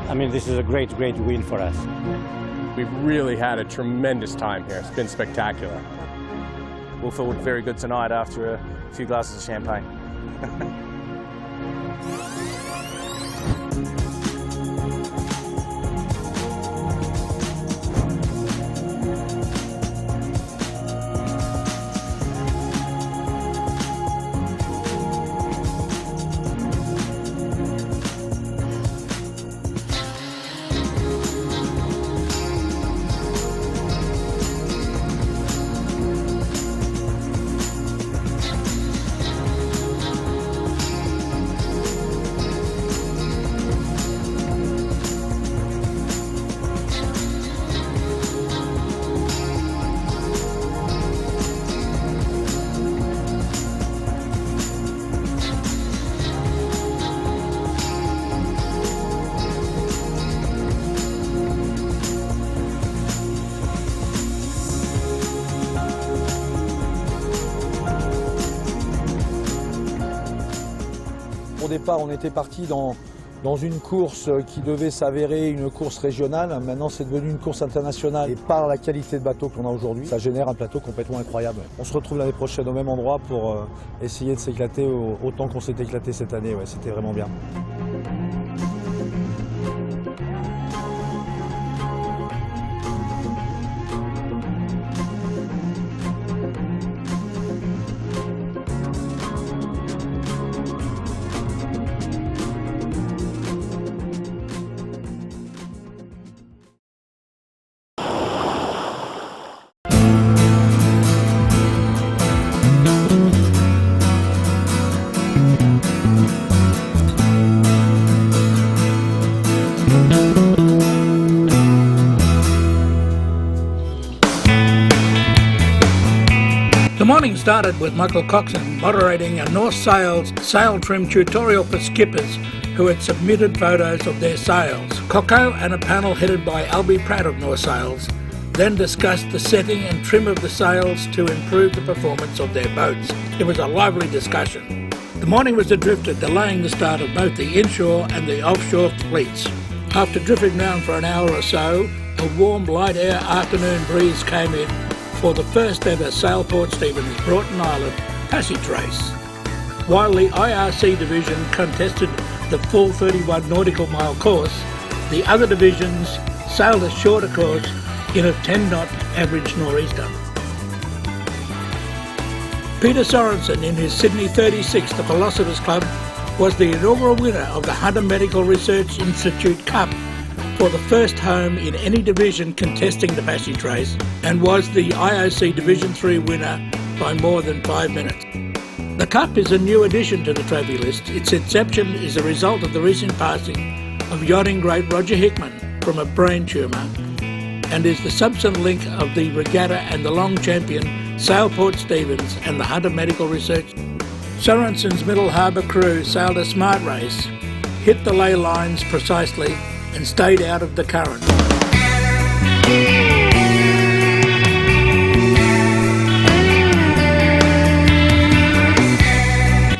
I mean, this is a great win for us. We've really had a tremendous time here. It's been spectacular. We'll feel very good tonight after a few glasses of champagne. Au départ, on était parti dans une course qui devait s'avérer une course régionale. Maintenant, c'est devenu une course internationale. Et par la qualité de bateau qu'on a aujourd'hui, ça génère un plateau complètement incroyable. On se retrouve l'année prochaine au même endroit pour essayer de s'éclater autant qu'on s'est éclaté cette année. Ouais, c'était vraiment bien. The morning started with Michael Coxon moderating a North Sails sail trim tutorial for skippers who had submitted photos of their sails. Coco and a panel headed by Albie Pratt of North Sails then discussed the setting and trim of the sails to improve the performance of their boats. It was a lively discussion. The morning was adrifted, delaying the start of both the inshore and the offshore fleets. After drifting round for an hour or so, a warm light air afternoon breeze came in for the first ever Sailport Stephems Broughton Island passage race. While the IRC division contested the full 31 nautical mile course, the other divisions sailed a shorter course in a 10-knot average nor'easter. Peter Sorensen in his Sydney 36, the Philosophers Club, was the inaugural winner of the Hunter Medical Research Institute Cup for the first home in any division contesting the passage race, and was the IOC Division 3 winner by more than 5 minutes. The Cup is a new addition to the trophy list. Its inception is a result of the recent passing of yachting great Roger Hickman from a brain tumour, and is the subsequent link of the Regatta and the long champion Sailport Stephems and the Hunter Medical Research. Sorensen's Middle Harbour crew sailed a smart race, hit the ley lines precisely, and stayed out of the current.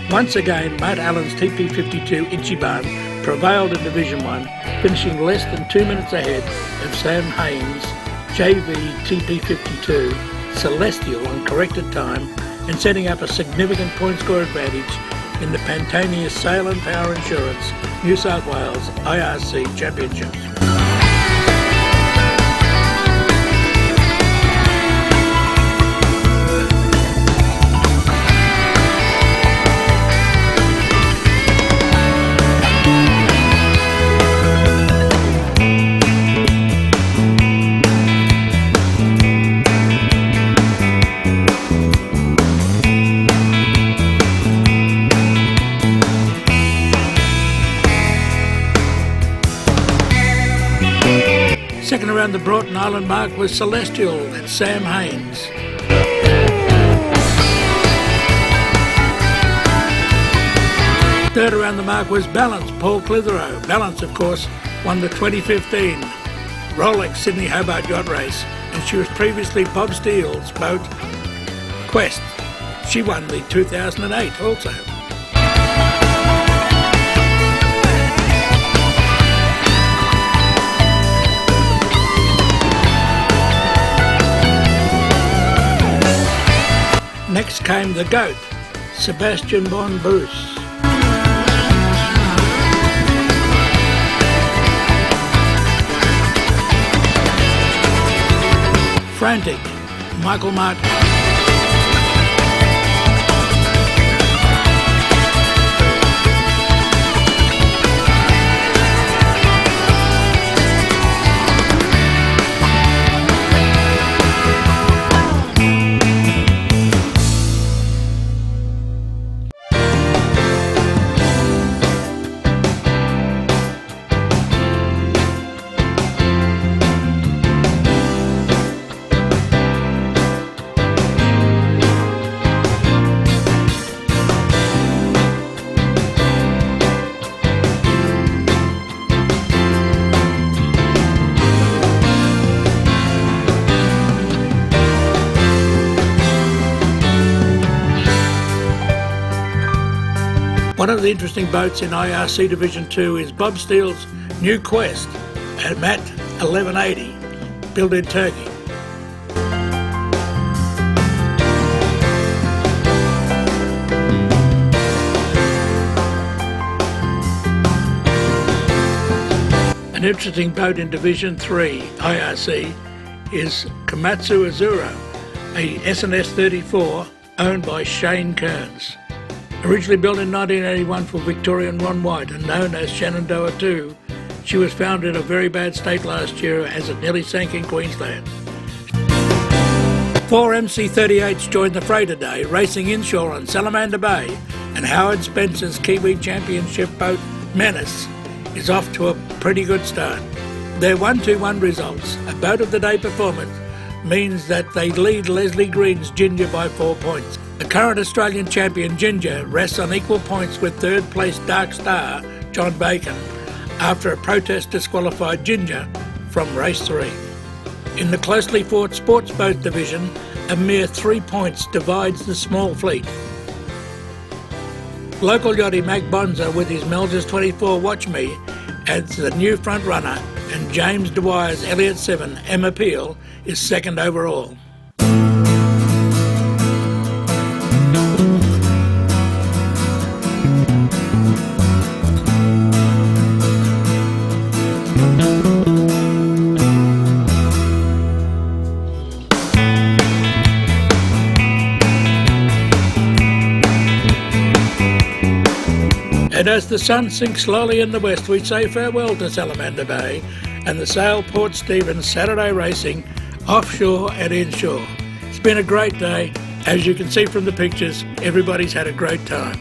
Once again, Matt Allen's TP52 Ichiban prevailed in Division 1, finishing less than 2 minutes ahead of Sam Haynes' JV TP52 Celestial on corrected time, and setting up a significant point score advantage in the Pantaenius Sail and Power Insurance New South Wales IRC Championships. Second around the Broughton Island mark was Celestial and Sam Haynes. Third around the mark was Balance, Paul Clitheroe. Balance, of course, won the 2015 Rolex Sydney Hobart Yacht Race, and she was previously Bob Steele's boat Quest. She won the 2008 also. Next came the GOAT, Sebastian von Bruce. Frantic, Michael Martin. One of the interesting boats in IRC Division 2 is Bob Steele's new Quest at MAT 1180, built in Turkey. An interesting boat in Division 3 IRC is Komatsu Azura, a SNS 34 owned by Shane Kearns. Originally built in 1981 for Victorian Ron White and known as Shenandoah 2, she was found in a very bad state last year as it nearly sank in Queensland. 4 MC-38s joined the fray today, racing inshore on Salamander Bay, and Howard Spencer's Kiwi Championship boat Menace is off to a pretty good start. Their 1-2-1 results, a boat of the day performance, means that they lead Leslie Green's Ginger by 4 points. The current Australian champion Ginger rests on equal points with third place Dark Star John Bacon after a protest disqualified Ginger from race 3. In the closely fought sports boat division, a mere 3 points divides the small fleet. Local yachty Mac Bonza with his Melges 24 Watch Me adds the new front runner, and James Dwyer's Elliott 7 Emma Peel is second overall. And as the sun sinks slowly in the west, we say farewell to Salamander Bay and the Sail Port Stephens Saturday racing offshore and inshore. It's been a great day. As you can see from the pictures, everybody's had a great time.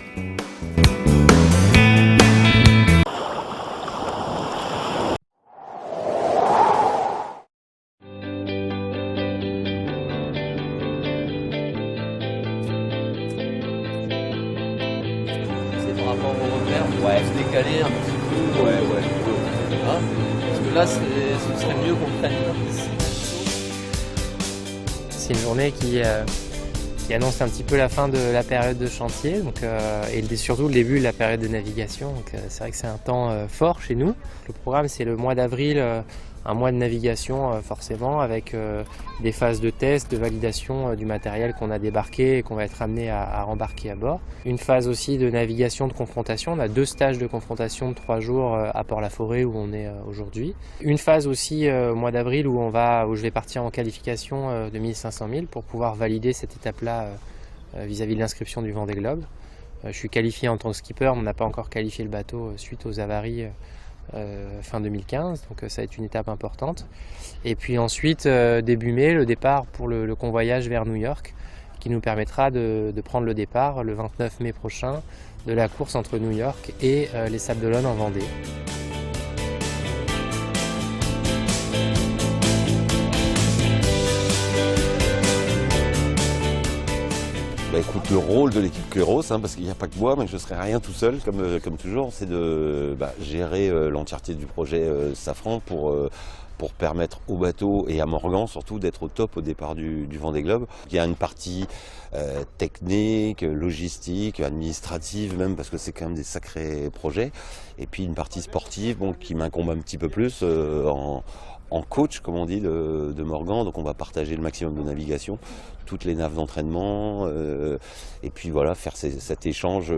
Par rapport au repère, ouais, se décaler un petit peu, ouais. Hein, parce que là, ce serait mieux qu'on prenne ici. C'est une journée qui annonce un petit peu la fin de la période de chantier et surtout le début de la période de navigation. C'est vrai que c'est un temps fort chez nous. Le programme, c'est le mois d'avril, un mois de navigation forcément, avec des phases de test, de validation du matériel qu'on a débarqué et qu'on va être amené à rembarquer à bord. Une phase aussi de navigation de confrontation. On a 2 stages de confrontation de 3 jours à Port-la-Forêt où on est aujourd'hui. Une phase aussi au mois d'avril où je vais partir en qualification de 1500 000 pour pouvoir valider cette étape-là vis-à-vis de l'inscription du Vendee Globe. Je suis qualifié en tant que skipper, mais on n'a pas encore qualifié le bateau suite aux avaries fin 2015, donc ça va être une étape importante. Et puis ensuite, début mai, le départ pour le convoyage vers New York, qui nous permettra de prendre le départ le 29 mai prochain de la course entre New York et les Sables d'Olonne en Vendée. Écoute, le rôle de l'équipe Kéros, parce qu'il n'y a pas que moi, mais je ne serai rien tout seul, comme toujours, c'est de gérer l'entièreté du projet Safran pour permettre au bateau et à Morgan surtout d'être au top au départ du Vendee Globe. Il y a une partie technique, logistique, administrative même, parce que c'est quand même des sacrés projets, et puis une partie sportive qui m'incombe un petit peu plus en coach, comme on dit, de Morgan. Donc on va partager le maximum de navigation, toutes les naves d'entraînement, et puis voilà, faire cet échange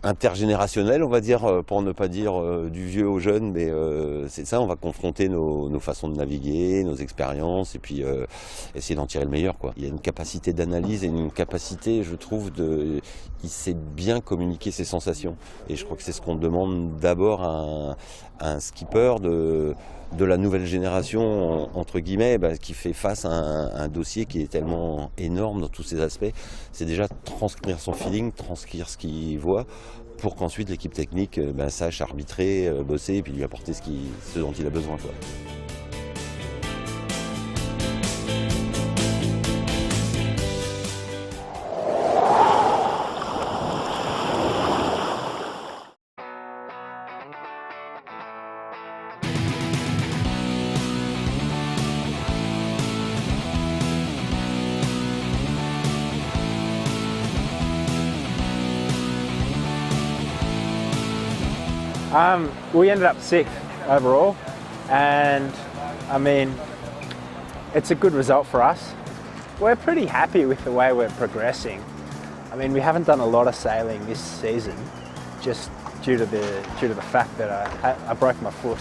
intergénérationnel, on va dire, pour ne pas dire du vieux au jeune, mais c'est ça, on va confronter nos façons de naviguer, nos expériences, et puis essayer d'en tirer le meilleur, quoi. Il y a une capacité d'analyse et une capacité, je trouve, il sait bien communiquer ses sensations, et je crois que c'est ce qu'on demande d'abord à un skipper de la nouvelle génération, entre guillemets, qui fait face à un dossier qui est tellement énorme dans tous ses aspects. C'est déjà transcrire son feeling, transcrire ce qu'il voit, pour qu'ensuite l'équipe technique sache arbitrer, bosser, et puis lui apporter ce dont il a besoin, quoi. We ended up 6th overall, and I mean, it's a good result for us. We're pretty happy with the way we're progressing. I mean, we haven't done a lot of sailing this season, just due to the fact that I broke my foot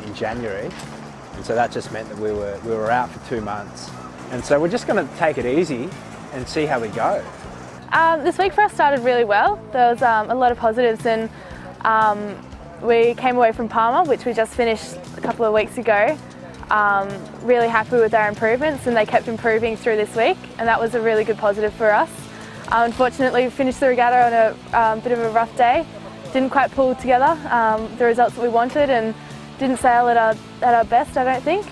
in January, and so that just meant that we were out for 2 months. And so we're just going to take it easy and see how we go. This week for us started really well. There was a lot of positives, and we came away from Palma, which we just finished a couple of weeks ago, really happy with our improvements, and they kept improving through this week, and that was a really good positive for us. Unfortunately, we finished the regatta on a bit of a rough day. Didn't quite pull together the results that we wanted, and didn't sail at our best, I don't think.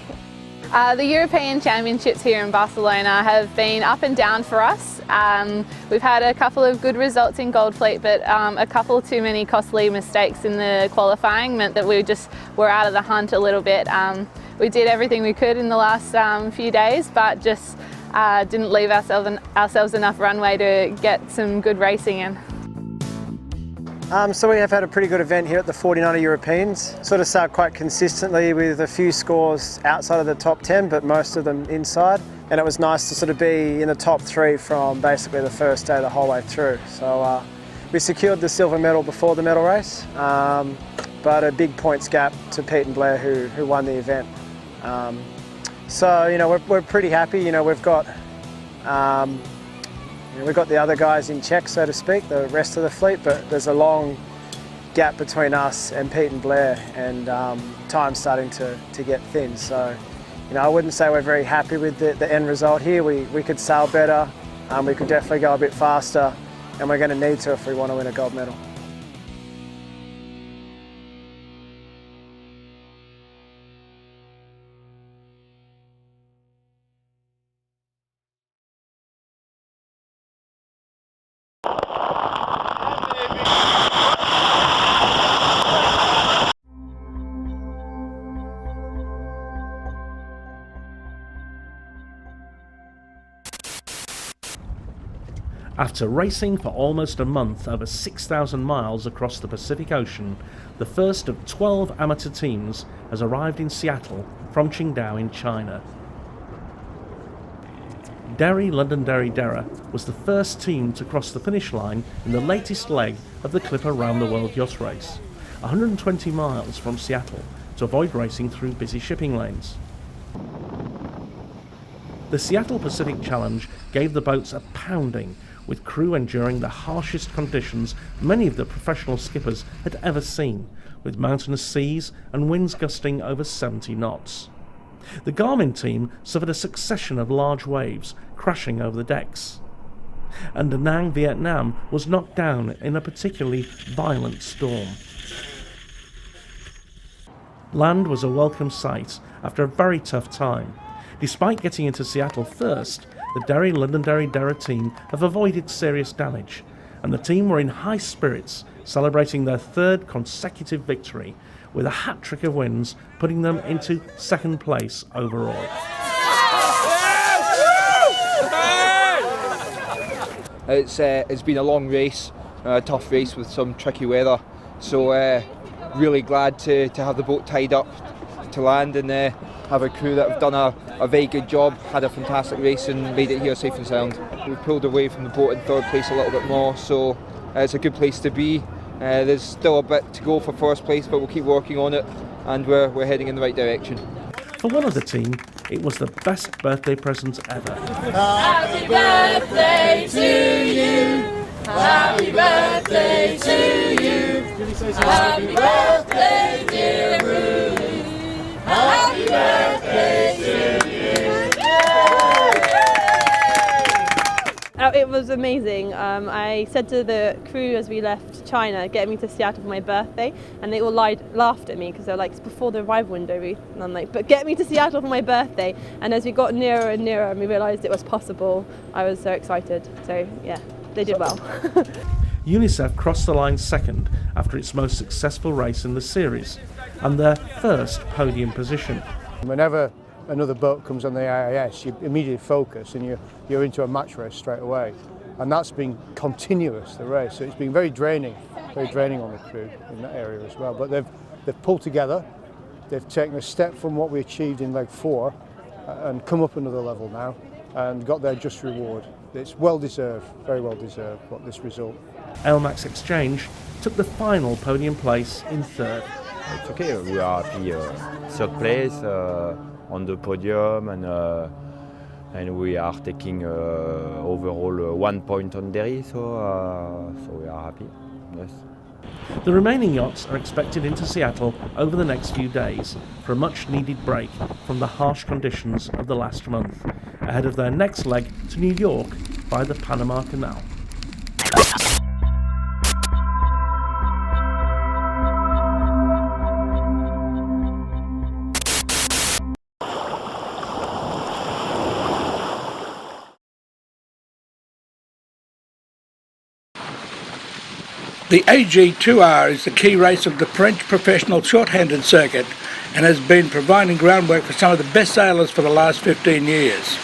The European Championships here in Barcelona have been up and down for us. We've had a couple of good results in Gold Fleet, but a couple too many costly mistakes in the qualifying meant that we just were out of the hunt a little bit. We did everything we could in the last few days, but just didn't leave ourselves enough runway to get some good racing in. So we have had a pretty good event here at the 49er Europeans. Sort of sailed quite consistently with a few scores outside of the top 10, but most of them inside. And it was nice to sort of be in the top 3 from basically the first day the whole way through. So we secured the silver medal before the medal race, but a big points gap to Pete and Blair who won the event. So you know, we're pretty happy. You know, we've got the other guys in check, so to speak, the rest of the fleet, but there's a long gap between us and Pete and Blair, and time's starting to get thin. So, you know, I wouldn't say we're very happy with the end result here. We could sail better, we could definitely go a bit faster, and we're going to need to if we want to win a gold medal. After racing for almost a month over 6,000 miles across the Pacific Ocean, the first of 12 amateur teams has arrived in Seattle from Qingdao in China. Derry Londonderry Derra was the first team to cross the finish line in the latest leg of the Clipper Round the World Yacht Race, 120 miles from Seattle, to avoid racing through busy shipping lanes. The Seattle Pacific Challenge gave the boats a pounding, with crew enduring the harshest conditions many of the professional skippers had ever seen, with mountainous seas and winds gusting over 70 knots. The Garmin team suffered a succession of large waves crashing over the decks, and Da Nang, Vietnam was knocked down in a particularly violent storm. Land was a welcome sight after a very tough time. Despite getting into Seattle first, the Derry Londonderry team have avoided serious damage, and the team were in high spirits, celebrating their third consecutive victory, with a hat-trick of wins putting them into second place overall. It's been a long race, a tough race with some tricky weather, so really glad to have the boat tied up to land and have a crew that have done a very good job, had a fantastic race and made it here safe and sound. We've pulled away from the boat in third place a little bit more, so it's a good place to be. There's still a bit to go for first place, but we'll keep working on it and we're heading in the right direction. For one of the team, it was the best birthday present ever. Happy birthday to you! Happy birthday to you! Happy birthday, dear Ruby! Happy birthday to you! It was amazing. I said to the crew as we left China, get me to Seattle for my birthday, and they all laughed at me because they're like, it's before the arrival window, Ruth. And I'm like, but get me to Seattle for my birthday. And as we got nearer and nearer and we realised it was possible, I was so excited. So yeah, they did well. UNICEF crossed the line second after its most successful race in the series, and their first podium position. Whenever another boat comes on the AIS, you immediately focus and you're into a match race straight away. And that's been continuous, the race. So it's been very draining on the crew in that area as well. But they've pulled together, they've taken a step from what we achieved in leg 4 and come up another level now and got their just reward. It's well deserved, very well deserved, this result. LMAX Exchange took the final podium place in third. It's okay, we are happy. Third place on the podium, and we are taking overall 1 point on Derry, so we are happy. Yes. The remaining yachts are expected into Seattle over the next few days for a much-needed break from the harsh conditions of the last month, ahead of their next leg to New York by the Panama Canal. The AG2R is the key race of the French professional short-handed circuit and has been providing groundwork for some of the best sailors for the last 15 years.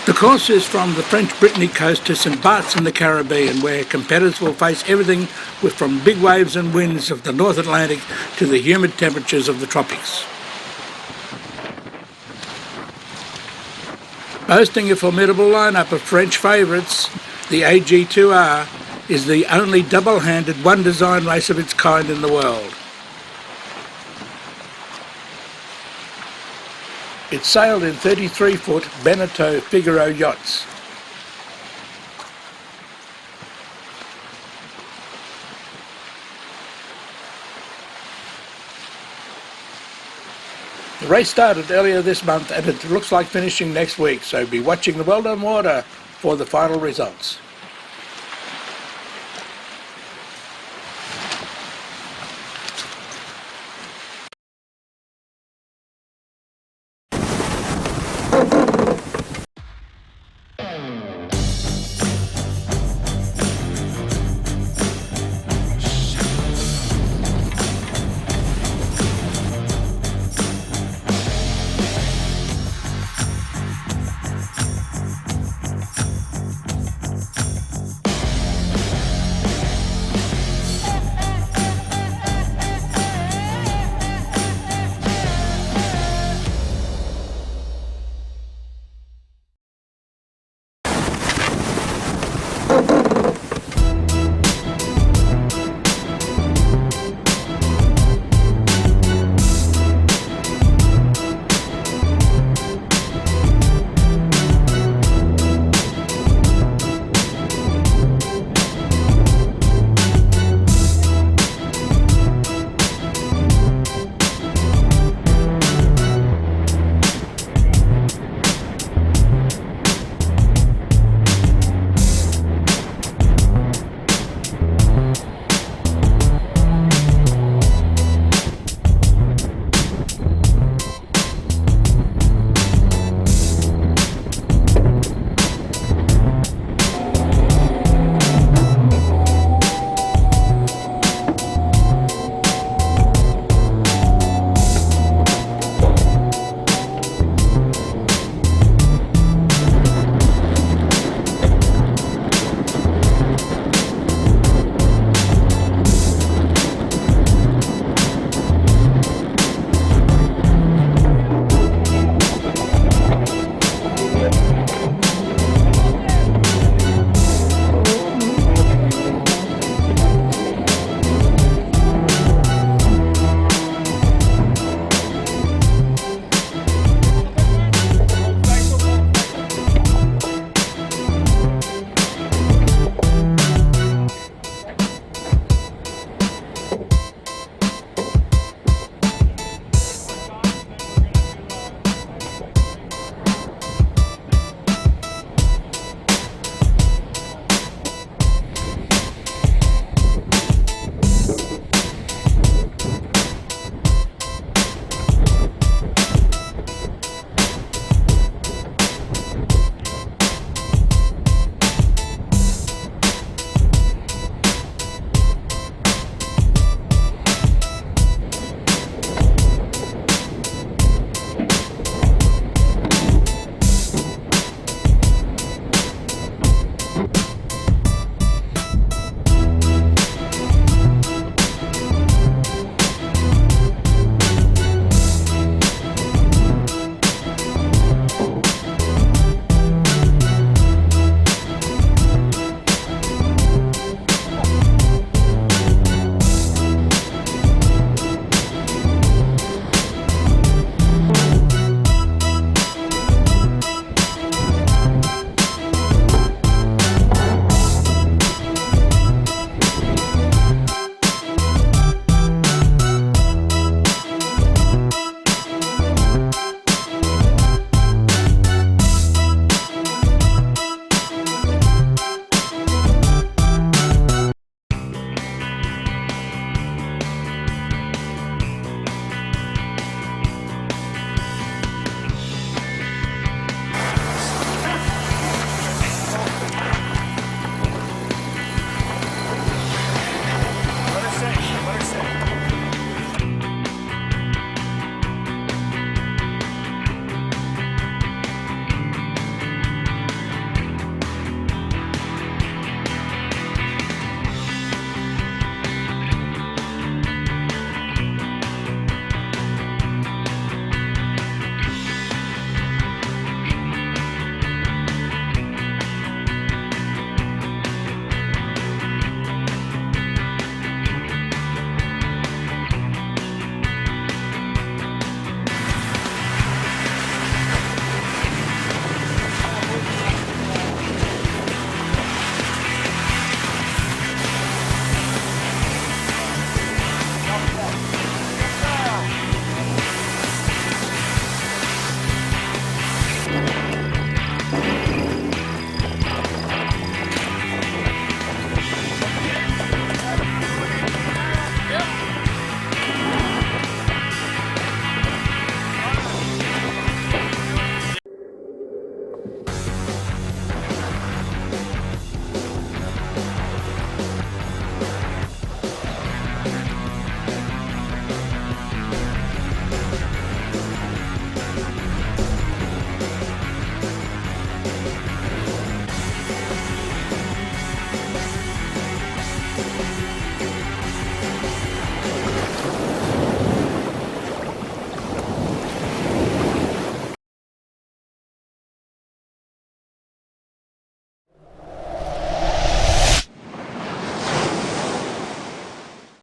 The course is from the French Brittany coast to St Barth in the Caribbean, where competitors will face everything from big waves and winds of the North Atlantic to the humid temperatures of the tropics. Boasting a formidable lineup of French favourites, the AG2R is the only double-handed one-design race of its kind in the world. It's sailed in 33-foot Beneteau Figaro yachts. The race started earlier this month and it looks like finishing next week, so be watching the World on Water for the final results.